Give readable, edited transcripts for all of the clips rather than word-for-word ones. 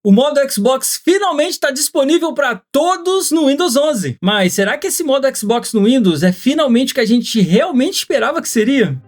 O modo Xbox finalmente está disponível para todos no Windows 11. Mas será que esse modo Xbox no Windows é finalmente o que a gente realmente esperava que seria?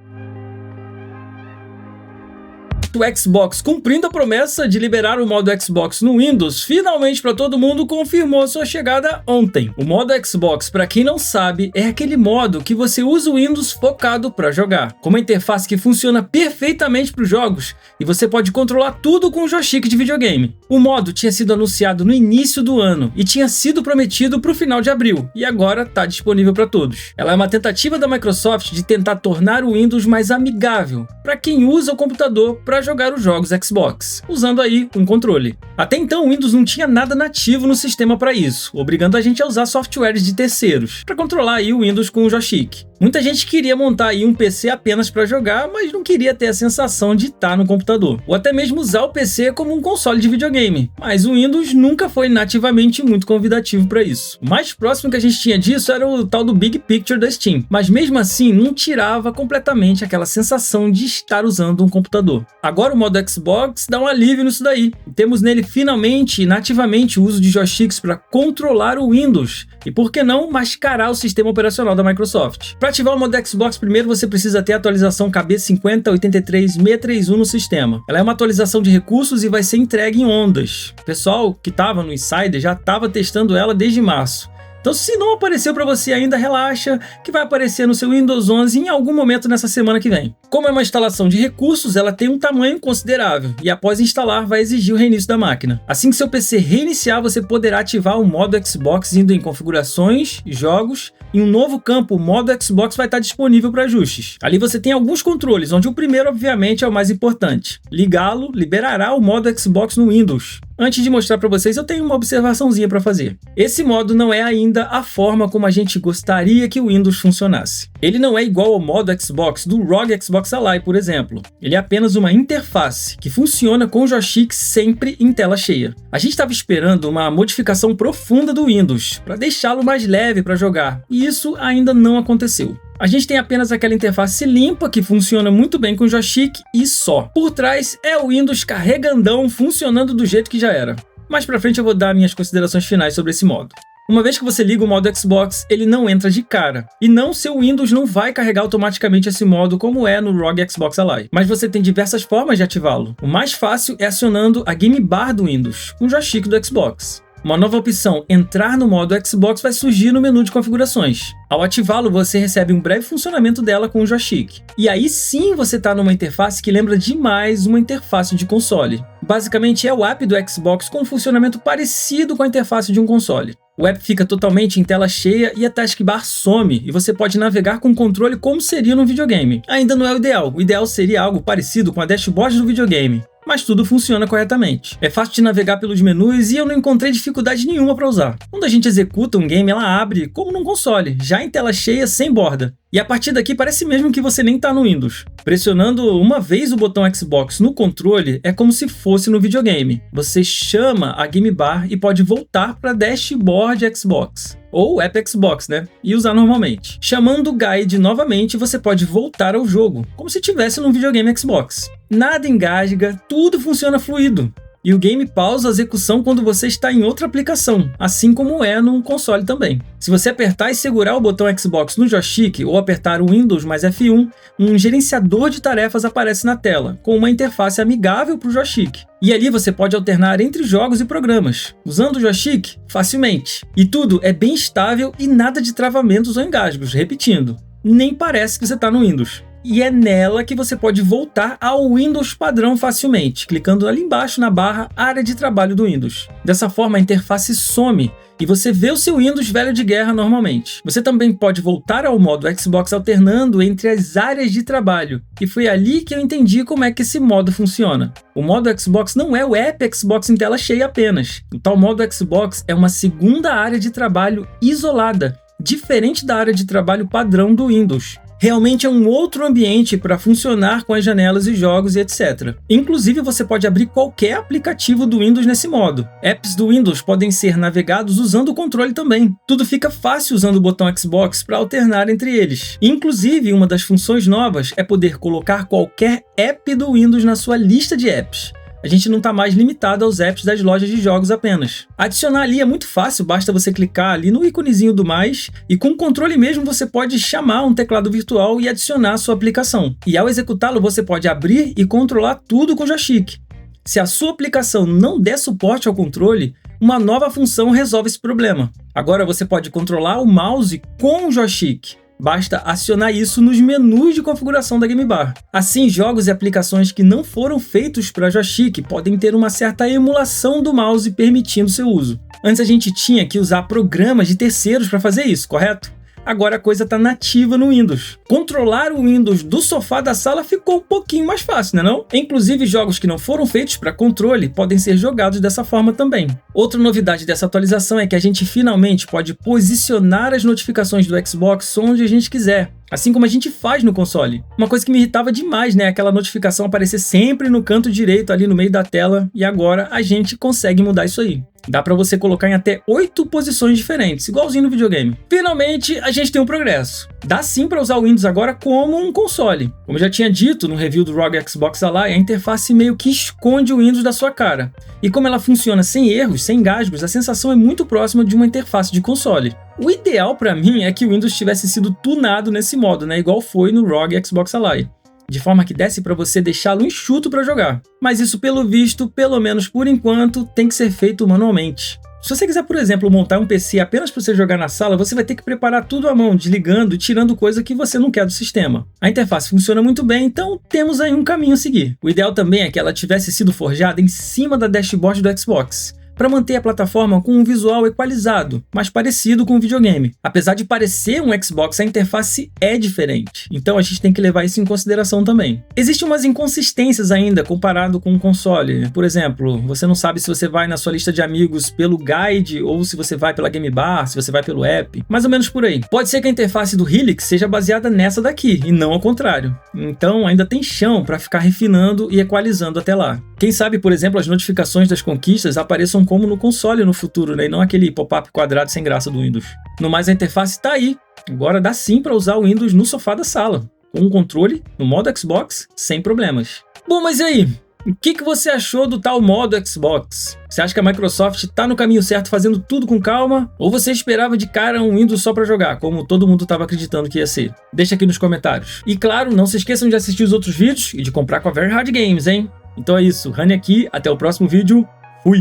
O Xbox, cumprindo a promessa de liberar o modo Xbox no Windows, finalmente para todo mundo, confirmou sua chegada ontem. O modo Xbox, para quem não sabe, é aquele modo que você usa o Windows focado para jogar, com uma interface que funciona perfeitamente para os jogos e você pode controlar tudo com o joystick de videogame. O modo tinha sido anunciado no início do ano e tinha sido prometido para o final de abril, e agora está disponível para todos. Ela é uma tentativa da Microsoft de tentar tornar o Windows mais amigável para quem usa o computador para jogar os jogos Xbox, usando aí um controle. Até então, o Windows não tinha nada nativo no sistema para isso, obrigando a gente a usar softwares de terceiros para controlar aí o Windows com o joystick. Muita gente queria montar aí um PC apenas para jogar, mas não queria ter a sensação de estar no computador, ou até mesmo usar o PC como um console de videogame, mas o Windows nunca foi nativamente muito convidativo para isso. O mais próximo que a gente tinha disso era o tal do Big Picture da Steam, mas mesmo assim não tirava completamente aquela sensação de estar usando um computador. Agora o modo Xbox dá um alívio nisso daí. Temos nele finalmente e nativamente o uso de joysticks para controlar o Windows e, por que não, mascarar o sistema operacional da Microsoft. Para ativar o modo Xbox, primeiro você precisa ter a atualização KB5083631 no sistema. Ela é uma atualização de recursos e vai ser entregue em ondas. O pessoal que estava no Insider já estava testando ela desde março. Então, se não apareceu para você ainda, relaxa, que vai aparecer no seu Windows 11 em algum momento nessa semana que vem. Como é uma instalação de recursos, ela tem um tamanho considerável e após instalar vai exigir o reinício da máquina. Assim que seu PC reiniciar, você poderá ativar o modo Xbox indo em configurações, jogos, e um novo campo, o modo Xbox, vai estar disponível para ajustes. Ali você tem alguns controles, onde o primeiro, obviamente, é o mais importante. Ligá-lo liberará o modo Xbox no Windows. Antes de mostrar para vocês, eu tenho uma observaçãozinha para fazer. Esse modo não é ainda a forma como a gente gostaria que o Windows funcionasse. Ele não é igual ao modo Xbox do ROG Xbox Ally, por exemplo. Ele é apenas uma interface que funciona com o joystick sempre em tela cheia. A gente estava esperando uma modificação profunda do Windows para deixá-lo mais leve para jogar, e isso ainda não aconteceu. A gente tem apenas aquela interface limpa que funciona muito bem com o joystick e só. Por trás é o Windows carregandão funcionando do jeito que já era. Mais pra frente eu vou dar minhas considerações finais sobre esse modo. Uma vez que você liga o modo Xbox, ele não entra de cara. E não, seu Windows não vai carregar automaticamente esse modo como é no ROG Xbox Ally. Mas você tem diversas formas de ativá-lo. O mais fácil é acionando a Game Bar do Windows, com o joystick do Xbox. Uma nova opção, entrar no modo Xbox, vai surgir no menu de configurações. Ao ativá-lo, você recebe um breve funcionamento dela com o joystick. E aí sim você está numa interface que lembra demais uma interface de console. Basicamente é o app do Xbox com um funcionamento parecido com a interface de um console. O app fica totalmente em tela cheia e a taskbar some, e você pode navegar com o controle como seria no videogame. Ainda não é o ideal seria algo parecido com a dashboard do videogame. Mas tudo funciona corretamente. É fácil de navegar pelos menus e eu não encontrei dificuldade nenhuma para usar. Quando a gente executa um game, ela abre como num console, já em tela cheia, sem borda. E a partir daqui parece mesmo que você nem está no Windows. Pressionando uma vez o botão Xbox no controle é como se fosse no videogame. Você chama a Game Bar e pode voltar para Dashboard Xbox. Ou App Xbox, né? E usar normalmente. Chamando o Guide novamente, você pode voltar ao jogo, como se estivesse num videogame Xbox. Nada engasga, tudo funciona fluido. E o game pausa a execução quando você está em outra aplicação, assim como é num console também. Se você apertar e segurar o botão Xbox no joystick ou apertar o Windows mais F1, um gerenciador de tarefas aparece na tela, com uma interface amigável para o joystick. E ali você pode alternar entre jogos e programas, usando o joystick facilmente. E tudo é bem estável e nada de travamentos ou engasgos, repetindo. Nem parece que você está no Windows. E é nela que você pode voltar ao Windows padrão facilmente, clicando ali embaixo na barra Área de Trabalho do Windows. Dessa forma, a interface some e você vê o seu Windows velho de guerra normalmente. Você também pode voltar ao modo Xbox alternando entre as áreas de trabalho, e foi ali que eu entendi como é que esse modo funciona. O modo Xbox não é o app Xbox em tela cheia apenas. O tal modo Xbox é uma segunda área de trabalho isolada, diferente da área de trabalho padrão do Windows. Realmente é um outro ambiente para funcionar com as janelas e jogos e etc. Inclusive, você pode abrir qualquer aplicativo do Windows nesse modo. Apps do Windows podem ser navegados usando o controle também. Tudo fica fácil usando o botão Xbox para alternar entre eles. Inclusive, uma das funções novas é poder colocar qualquer app do Windows na sua lista de apps. A gente não está mais limitado aos apps das lojas de jogos apenas. Adicionar ali é muito fácil, basta você clicar ali no íconezinho do mais e com o controle mesmo você pode chamar um teclado virtual e adicionar a sua aplicação. E ao executá-lo você pode abrir e controlar tudo com o joystick. Se a sua aplicação não der suporte ao controle, uma nova função resolve esse problema. Agora você pode controlar o mouse com o joystick. Basta acionar isso nos menus de configuração da Game Bar. Assim, jogos e aplicações que não foram feitos para joystick podem ter uma certa emulação do mouse permitindo seu uso. Antes a gente tinha que usar programas de terceiros para fazer isso, correto? Agora a coisa está nativa no Windows. Controlar o Windows do sofá da sala ficou um pouquinho mais fácil, não é não? Inclusive, jogos que não foram feitos para controle podem ser jogados dessa forma também. Outra novidade dessa atualização é que a gente finalmente pode posicionar as notificações do Xbox onde a gente quiser, assim como a gente faz no console. Uma coisa que me irritava demais, né? Aquela notificação aparecer sempre no canto direito ali no meio da tela, e agora a gente consegue mudar isso aí. Dá para você colocar em até 8 posições diferentes, igualzinho no videogame. Finalmente, a gente tem um progresso. Dá sim para usar o Windows agora como um console. Como eu já tinha dito no review do ROG Xbox Ally, a interface meio que esconde o Windows da sua cara. E como ela funciona sem erros, sem engasgos, a sensação é muito próxima de uma interface de console. O ideal para mim é que o Windows tivesse sido tunado nesse modo, né? Igual foi no ROG Xbox Ally, de forma que desse para você deixá-lo enxuto para jogar. Mas isso, pelo visto, pelo menos por enquanto, tem que ser feito manualmente. Se você quiser, por exemplo, montar um PC apenas para você jogar na sala, você vai ter que preparar tudo à mão, desligando e tirando coisa que você não quer do sistema. A interface funciona muito bem, então temos aí um caminho a seguir. O ideal também é que ela tivesse sido forjada em cima da dashboard do Xbox, para manter a plataforma com um visual equalizado, mais parecido com o videogame. Apesar de parecer um Xbox, a interface é diferente, então a gente tem que levar isso em consideração também. Existem umas inconsistências ainda comparado com um console. Por exemplo, você não sabe se você vai na sua lista de amigos pelo guide ou se você vai pela Game Bar, se você vai pelo app, mais ou menos por aí. Pode ser que a interface do Helix seja baseada nessa daqui e não ao contrário. Então ainda tem chão para ficar refinando e equalizando até lá. Quem sabe, por exemplo, as notificações das conquistas apareçam como no console no futuro, né? E não aquele pop-up quadrado sem graça do Windows. No mais, a interface está aí. Agora dá sim para usar o Windows no sofá da sala, com um controle no modo Xbox sem problemas. Bom, mas e aí? O que você achou do tal modo Xbox? Você acha que a Microsoft está no caminho certo fazendo tudo com calma? Ou você esperava de cara um Windows só para jogar, como todo mundo estava acreditando que ia ser? Deixa aqui nos comentários. E claro, não se esqueçam de assistir os outros vídeos e de comprar com a Very Hard Games, hein? Então é isso, Rani aqui, até o próximo vídeo, fui!